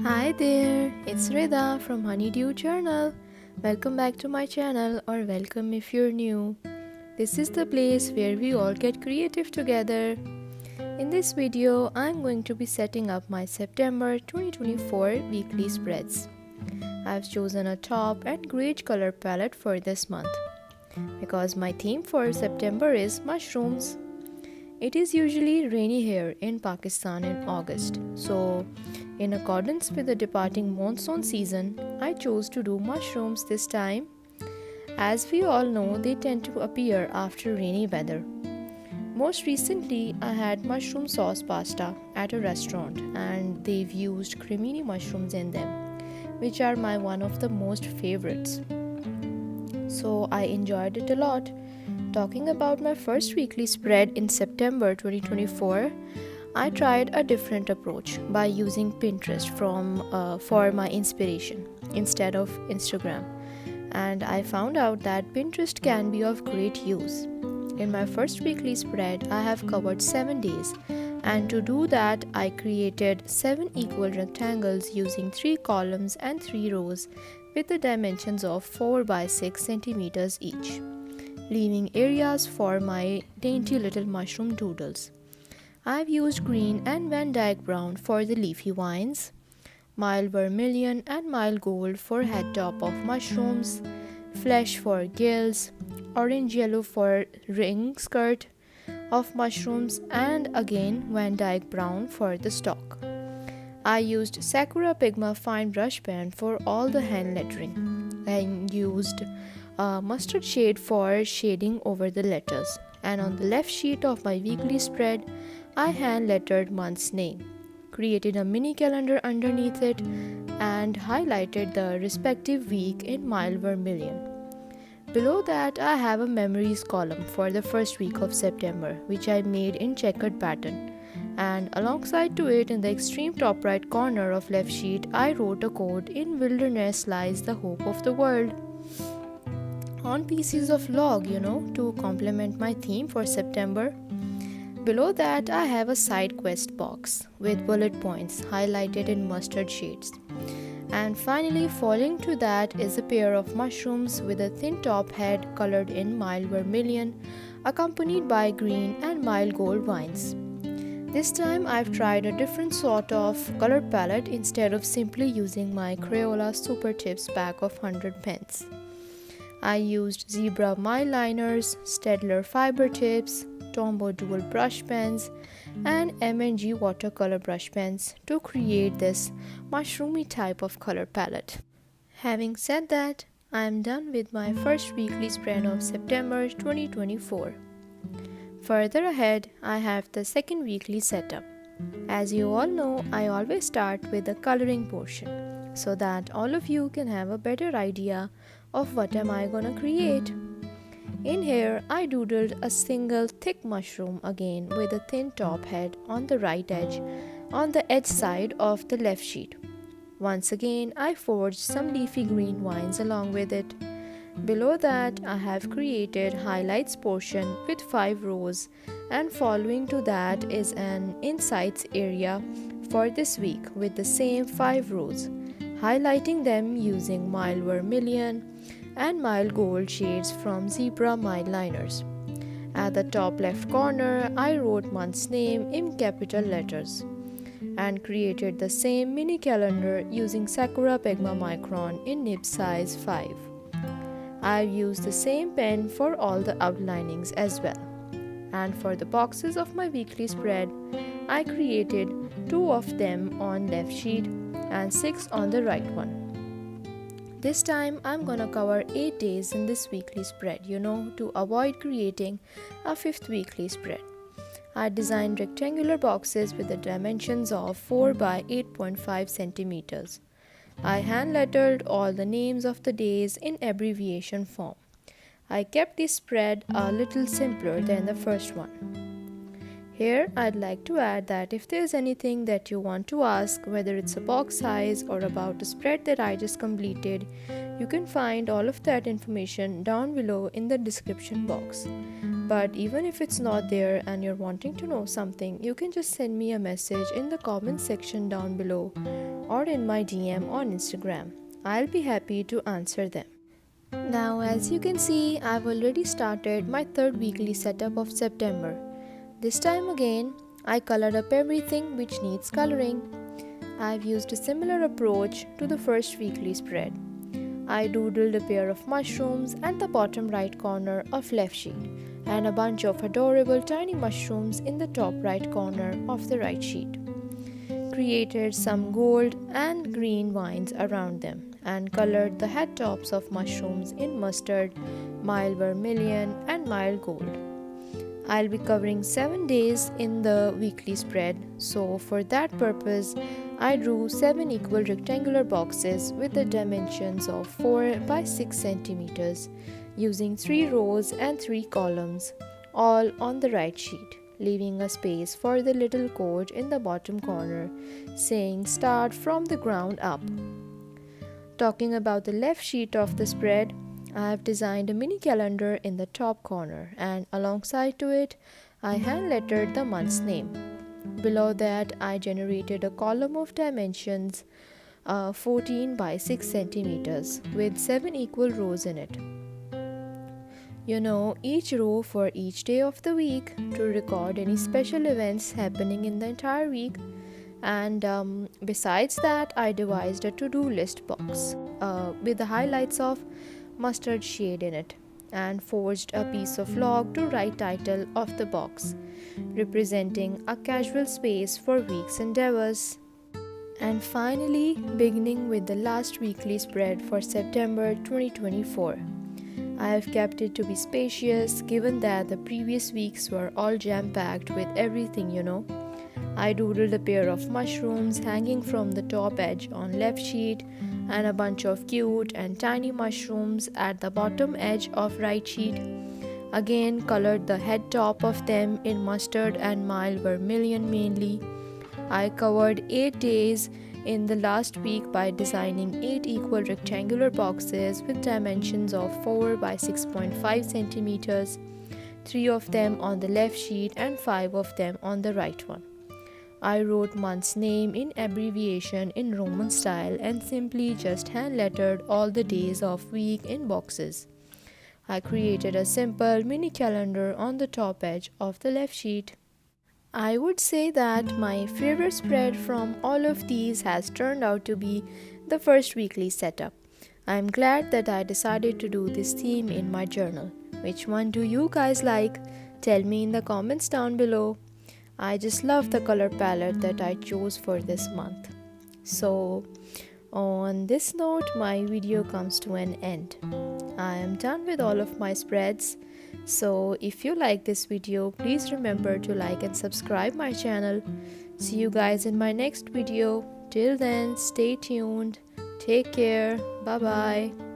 Hi there, it's Rida from Honeydew Journal. Welcome back to my channel, or welcome if you're new. This is the place where we all get creative together. In this video, I'm going to be setting up my September 2024 weekly spreads. I've chosen a taupe and greige color palette for this month because my theme for September is mushrooms. It is usually rainy here in Pakistan in August, so in accordance with the departing monsoon season, I chose to do mushrooms this time. As we all know, they tend to appear after rainy weather. Most recently, I had mushroom sauce pasta at a restaurant and they've used creamy mushrooms in them, which are my one of the most favorites. So I enjoyed it a lot. Talking about my first weekly spread in September 2024, I tried a different approach by using Pinterest for my inspiration instead of Instagram, and I found out that Pinterest can be of great use. In my first weekly spread, I have covered 7 days, and to do that, I created 7 equal rectangles using 3 columns and 3 rows with the dimensions of 4 by 6 centimeters each, leaving areas for my dainty little mushroom doodles. I've used green and Dyke Brown for the leafy vines, mild vermilion and mild gold for head top of mushrooms, flesh for gills, orange yellow for ring skirt of mushrooms, and again Dyke Brown for the stalk. I used Sakura Pigma fine brush pen for all the hand lettering and used mustard shade for shading over the letters. And on the left sheet of my weekly spread, I hand lettered month's name, created a mini calendar underneath it, and highlighted the respective week in mild vermilion. Below that, I have a memories column for the first week of September, which I made in checkered pattern. And alongside to it, in the extreme top right corner of left sheet, I wrote a quote, "In wilderness lies the hope of the world," on pieces of log, to complement my theme for September. Below that, I have a side quest box with bullet points highlighted in mustard shades. And finally, following to that is a pair of mushrooms with a thin top head colored in mild vermilion, accompanied by green and mild gold vines. This time, I've tried a different sort of color palette instead of simply using my Crayola Super Tips pack of 100 pens. I used zebra mile liners, Staedtler fiber tips, Tombow dual brush pens, and M&G watercolor brush pens to create this mushroomy type of color palette. Having said that, I am done with my first weekly spread of September 2024. Further ahead, I have the second weekly setup. As you all know, I always start with the coloring portion so that all of you can have a better idea of what am I gonna create. In here, I doodled a single thick mushroom again with a thin top head on the right edge, on the edge side of the left sheet. Once again, I forged some leafy green vines along with it. Below that, I have created highlights portion with 5 rows, and following to that is an insights area for this week with the same 5 rows, highlighting them using mild vermilion and mild gold shades from zebra mile liners. At the top left corner, I wrote month's name in capital letters and created the same mini calendar using Sakura Pigma Micron in nib size 5. I've used the same pen for all the outlinings as well. And for the boxes of my weekly spread, I created 2 of them on left sheet and 6 on the right one. This time I'm gonna cover 8 days in this weekly spread, to avoid creating a 5th weekly spread. I designed rectangular boxes with the dimensions of 4 by 8.5 centimeters. I hand lettered all the names of the days in abbreviation form. I kept this spread a little simpler than the first one. Here, I'd like to add that if there's anything that you want to ask, whether it's a box size or about a spread that I just completed, you can find all of that information down below in the description box. But even if it's not there and you're wanting to know something, you can just send me a message in the comment section down below or in my DM on Instagram. I'll be happy to answer them. Now, as you can see, I've already started my third weekly setup of September. This time again, I colored up everything which needs coloring. I've used a similar approach to the first weekly spread. I doodled a pair of mushrooms at the bottom right corner of left sheet and a bunch of adorable tiny mushrooms in the top right corner of the right sheet. Created some gold and green vines around them and colored the head tops of mushrooms in mustard, mild vermilion and mild gold. I'll be covering 7 days in the weekly spread, so for that purpose, I drew 7 equal rectangular boxes with the dimensions of 4 by 6 centimeters, using 3 rows and 3 columns, all on the right sheet, leaving a space for the little quote in the bottom corner saying "Start from the ground up." Talking about the left sheet of the spread, I have designed a mini calendar in the top corner, and alongside to it, I hand lettered the month's name. Below that, I generated a column of dimensions 14 by 6 centimeters with 7 equal rows in it. Each row for each day of the week to record any special events happening in the entire week. And besides that, I devised a to-do list box with the highlights of mustard shade in it and forged a piece of log to write title of the box, representing a casual space for week's endeavors. And finally, beginning with the last weekly spread for September 2024. I have kept it to be spacious given that the previous weeks were all jam-packed with everything. I doodled a pair of mushrooms hanging from the top edge on left sheet and a bunch of cute and tiny mushrooms at the bottom edge of right sheet. Again, colored the head top of them in mustard and mild vermilion mainly. I covered 8 days in the last week by designing 8 equal rectangular boxes with dimensions of 4 by 6.5 centimeters, 3 of them on the left sheet and 5 of them on the right one. I wrote month's name in abbreviation in Roman style and simply just hand lettered all the days of week in boxes. I created a simple mini calendar on the top edge of the left sheet. I would say that my favorite spread from all of these has turned out to be the first weekly setup. I'm glad that I decided to do this theme in my journal. Which one do you guys like? Tell me in the comments down below. I just love the color palette that I chose for this month. So, on this note, my video comes to an end. I am done with all of my spreads. So, if you like this video, please remember to like and subscribe my channel. See you guys in my next video. Till then, stay tuned. Take care. Bye bye.